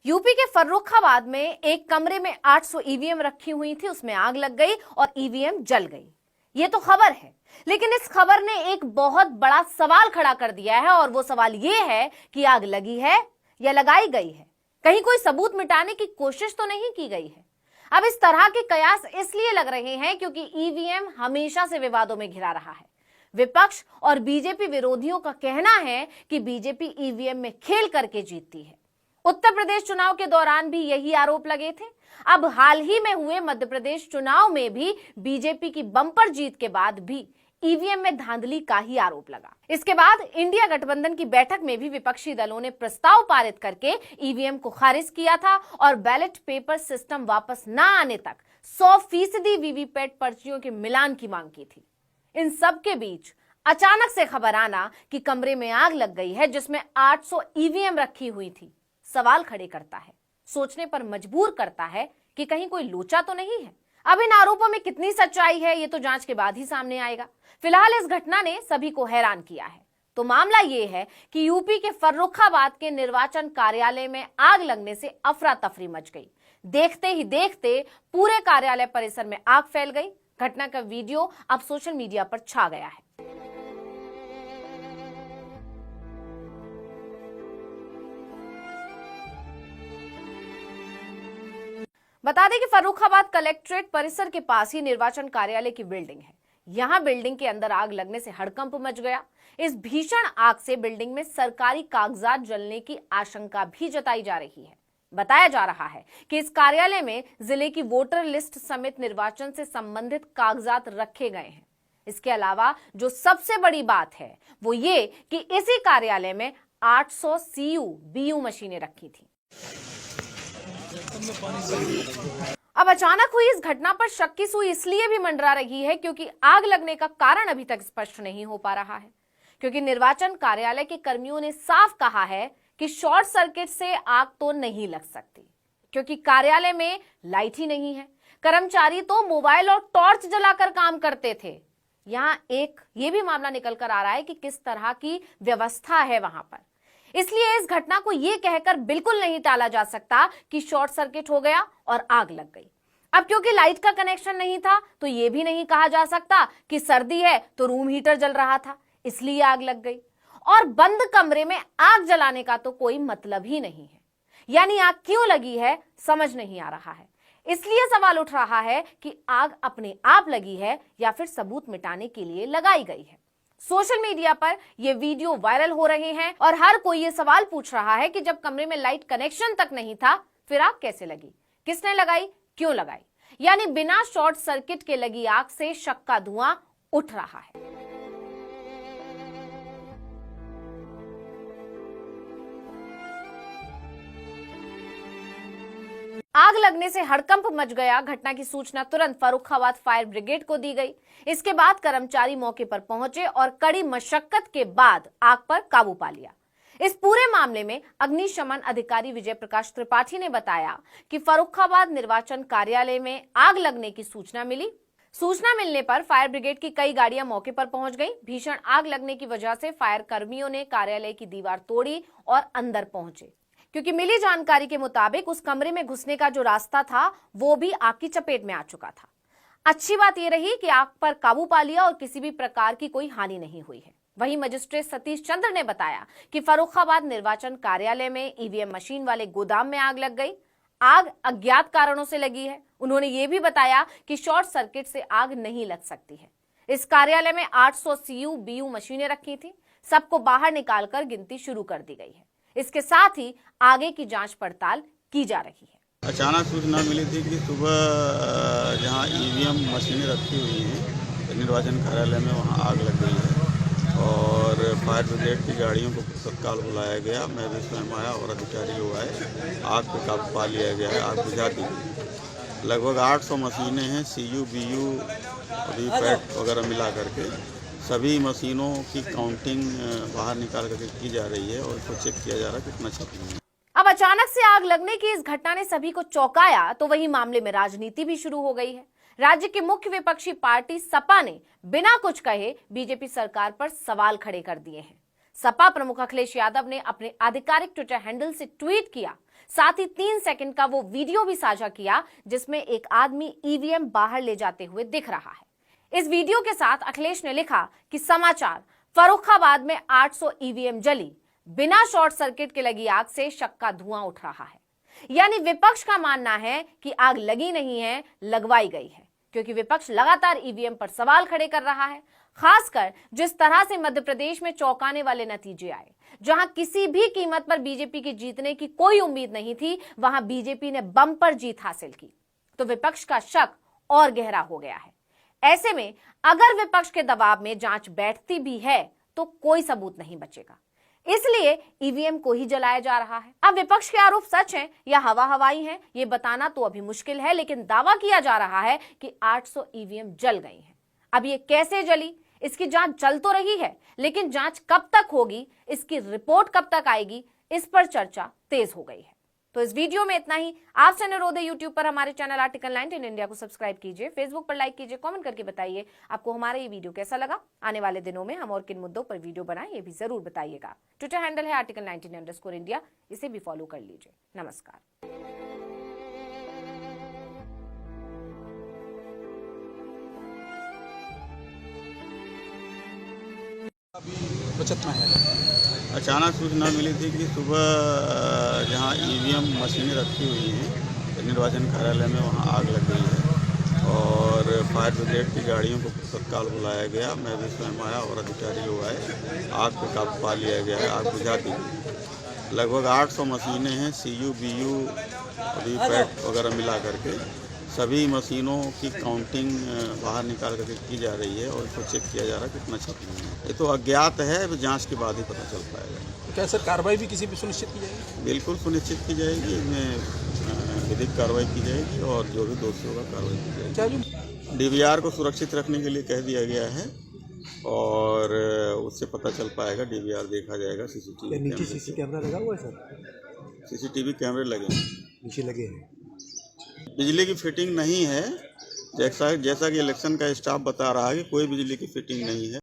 UP के फर्रुखाबाद में एक कमरे में 800 ईवीएम रखी हुई थी, उसमें आग लग गई और ईवीएम जल गई। ये तो खबर है, लेकिन इस खबर ने एक बहुत बड़ा सवाल खड़ा कर दिया है और वो सवाल ये है कि आग लगी है या लगाई गई है। कहीं कोई सबूत मिटाने की कोशिश तो नहीं की गई है। अब इस तरह के कयास इसलिए लग रहे हैं क्योंकि ईवीएम हमेशा से विवादों में घिरा रहा है। विपक्ष और बीजेपी विरोधियों का कहना है कि बीजेपी ईवीएम में खेल करके जीतती है। उत्तर प्रदेश चुनाव के दौरान भी यही आरोप लगे थे। अब हाल ही में हुए मध्य प्रदेश चुनाव में भी बीजेपी की बम्पर जीत के बाद भी ईवीएम में धांधली का ही आरोप लगा। इसके बाद इंडिया गठबंधन की बैठक में भी विपक्षी दलों ने प्रस्ताव पारित करके ईवीएम को खारिज किया था और बैलेट पेपर सिस्टम वापस न आने तक 100% वीवीपैट पर्चियों के मिलान की मांग की थी। इन सब के बीच अचानक से खबर आना कि कमरे में आग लग गई है जिसमें 800 ईवीएम रखी हुई थी, सवाल खड़े करता है, सोचने पर मजबूर करता है कि कहीं कोई लोचा तो नहीं है। अब इन आरोपों में कितनी सच्चाई है ये तो जांच के बाद ही सामने आएगा। फिलहाल इस घटना ने सभी को हैरान किया है। तो मामला ये है कि यूपी के फर्रुखाबाद के निर्वाचन कार्यालय में आग लगने से अफरा तफरी मच गई। देखते ही देखते पूरे कार्यालय परिसर में आग फैल गई। घटना का वीडियो अब सोशल मीडिया पर छा गया है। बता दें कि फर्रुखाबाद कलेक्ट्रेट परिसर के पास ही निर्वाचन कार्यालय की बिल्डिंग है। यहां बिल्डिंग के अंदर आग लगने से हड़कंप मच गया। इस भीषण आग से बिल्डिंग में सरकारी कागजात जलने की आशंका भी जताई जा रही है। बताया जा रहा है कि इस कार्यालय में जिले की वोटर लिस्ट समेत निर्वाचन से संबंधित कागजात रखे गए हैं। इसके अलावा जो सबसे बड़ी बात है वो ये कि इसी कार्यालय में 800 सीयू बीयू मशीनें रखी थी। अब अचानक हुई इस घटना पर शक की सुई इसलिए भी मंडरा रही है क्योंकि आग लगने का कारण अभी तक स्पष्ट नहीं हो पा रहा है। क्योंकि निर्वाचन कार्यालय के कर्मियों ने साफ कहा है कि शॉर्ट सर्किट से आग तो नहीं लग सकती, क्योंकि कार्यालय में लाइट ही नहीं है। कर्मचारी तो मोबाइल और टॉर्च जलाकर काम करते थे। यहां एक ये भी मामला निकल कर आ रहा है कि किस तरह की व्यवस्था है वहां पर। इसलिए इस घटना को यह कहकर बिल्कुल नहीं टाला जा सकता कि शॉर्ट सर्किट हो गया और आग लग गई। अब क्योंकि लाइट का कनेक्शन नहीं था तो यह भी नहीं कहा जा सकता कि सर्दी है तो रूम हीटर जल रहा था इसलिए आग लग गई। और बंद कमरे में आग जलाने का तो कोई मतलब ही नहीं है। यानी आग क्यों लगी है समझ नहीं आ रहा है। इसलिए सवाल उठ रहा है कि आग अपने आप लगी है या फिर सबूत मिटाने के लिए लगाई गई है। सोशल मीडिया पर यह वीडियो वायरल हो रहे हैं और हर कोई यह सवाल पूछ रहा है कि जब कमरे में लाइट कनेक्शन तक नहीं था फिर आग कैसे लगी, किसने लगाई, क्यों लगाई। यानी बिना शॉर्ट सर्किट के लगी आग से शक का धुआं उठ रहा है। आग लगने से हड़कंप मच गया। घटना की सूचना तुरंत फर्रुखाबाद फायर ब्रिगेड को दी गई। इसके बाद कर्मचारी मौके पर पहुंचे और कड़ी मशक्कत के बाद आग पर काबू पा लिया। इस पूरे मामले में अग्निशमन अधिकारी विजय प्रकाश त्रिपाठी ने बताया कि फर्रुखाबाद निर्वाचन कार्यालय में आग लगने की सूचना मिली। सूचना मिलने पर फायर ब्रिगेड की कई गाड़ियां मौके पर पहुंच गई। भीषण आग लगने की वजह से फायर कर्मियों ने कार्यालय की दीवार तोड़ी और अंदर पहुंचे, क्योंकि मिली जानकारी के मुताबिक उस कमरे में घुसने का जो रास्ता था वो भी आग की चपेट में आ चुका था। अच्छी बात यह रही कि आग पर काबू पा लिया और किसी भी प्रकार की कोई हानि नहीं हुई है। वहीं मजिस्ट्रेट सतीश चंद्र ने बताया कि फर्रुखाबाद निर्वाचन कार्यालय में ईवीएम मशीन वाले गोदाम में आग लग गई। आग अज्ञात कारणों से लगी है। उन्होंने ये भी बताया कि शॉर्ट सर्किट से आग नहीं लग सकती है। इस कार्यालय में 800 सीयू बीयू मशीनें रखी थी। सबको बाहर निकालकर गिनती शुरू कर दी गई है। इसके साथ ही आगे की जांच पड़ताल की जा रही है। अचानक सूचना मिली थी कि सुबह जहां ईवीएम मशीनें रखी हुई हैं निर्वाचन कार्यालय में वहां आग लग गई है और फायर ब्रिगेड की गाड़ियों को तत्काल बुलाया गया। मैं भी स्वयं आया और अधिकारी लोग आए। आग पर काबू पा लिया गया है, आग बुझा दी गई। लगभग 800 मशीनें हैं, सीयू बीयू वीवीपैट वगैरह मिला करके सभी मशीनों की काउंटिंग बाहर निकाल करके की जा रही है और उसको चेक किया जा रहा है कितना छपी है। अब अचानक से आग लगने की इस घटना ने सभी को चौंकाया तो वही मामले में राजनीति भी शुरू हो गई है। राज्य की मुख्य विपक्षी पार्टी सपा ने बिना कुछ कहे बीजेपी सरकार पर सवाल खड़े कर दिए हैं। सपा प्रमुख अखिलेश यादव ने अपने आधिकारिक ट्विटर हैंडल से ट्वीट किया साथ ही 3 सेकंड का वो वीडियो भी साझा किया जिसमें एक आदमी ईवीएम बाहर ले जाते हुए दिख रहा है। इस वीडियो के साथ अखिलेश ने लिखा कि समाचार, फर्रुखाबाद में 800 ईवीएम जली, बिना शॉर्ट सर्किट के लगी आग से शक का धुआं उठ रहा है। यानी विपक्ष का मानना है कि आग लगी नहीं है, लगवाई गई है, क्योंकि विपक्ष लगातार ईवीएम पर सवाल खड़े कर रहा है। खासकर जिस तरह से मध्य प्रदेश में चौंकाने वाले नतीजे आए, जहां किसी भी कीमत पर बीजेपी की जीतने की कोई उम्मीद नहीं थी, वहां बीजेपी ने बम्पर जीत हासिल की, तो विपक्ष का शक और गहरा हो गया है। ऐसे में अगर विपक्ष के दबाव में जांच बैठती भी है तो कोई सबूत नहीं बचेगा, इसलिए ईवीएम को ही जलाया जा रहा है। अब विपक्ष के आरोप सच हैं या हवा हवाई हैं, ये बताना तो अभी मुश्किल है, लेकिन दावा किया जा रहा है कि 800 ईवीएम जल गई हैं। अब ये कैसे जली, इसकी जांच चल तो रही है, लेकिन जांच कब तक होगी, इसकी रिपोर्ट कब तक आएगी, इस पर चर्चा तेज हो गई है। तो इस वीडियो में इतना ही। आपसे अनुरोध है, यूट्यूब पर हमारे चैनल आर्टिकल 9 इन इंडिया को सब्सक्राइब कीजिए, फेसबुक पर लाइक कीजिए, कमेंट करके बताइए आपको हमारा ये वीडियो कैसा लगा। आने वाले दिनों में हम और किन मुद्दों पर वीडियो बनाएं, ये भी जरूर बताइएगा। ट्विटर हैंडल है आर्टिकल 19_इंडिया, इसे भी फॉलो कर लीजिए। नमस्कार। अभी बचत में है। अचानक सूचना मिली थी कि सुबह जहां ईवीएम मशीनें रखी हुई हैं निर्वाचन कार्यालय में, वहां आग लग गई है और फायर ब्रिगेड की गाड़ियों को तत्काल बुलाया गया। मैं भी स्वयं आया और अधिकारी लोग आए, आग पे काबू पा लिया गया है, आग बुझा दी। लगभग 800 मशीनें हैं, CU, BU, वीपैट वगैरह मिला करके सभी मशीनों की काउंटिंग बाहर निकाल करके की जा रही है और इसको चेक किया जा रहा है कितना क्षति है। ये तो अज्ञात है, जांच के बाद ही पता चल पाएगा। तो क्या सर कार्रवाई भी किसी भी सुनिश्चित की जाएगी? बिल्कुल सुनिश्चित की जाएगी, इसमें विधिक कार्रवाई की जाएगी और जो भी दोषी होगा कार्रवाई की जाएगी। क्या जो DVR को सुरक्षित रखने के लिए कह दिया गया है और उससे पता चल पाएगा। DVR देखा जाएगा, नीचे सीसी कैमरा लगा हुआ है सर? CCTV कैमरे लगे हैं, नीचे लगे हैं। बिजली की फिटिंग नहीं है, जैसा कि इलेक्शन का स्टाफ बता रहा है कि कोई बिजली की फिटिंग नहीं है।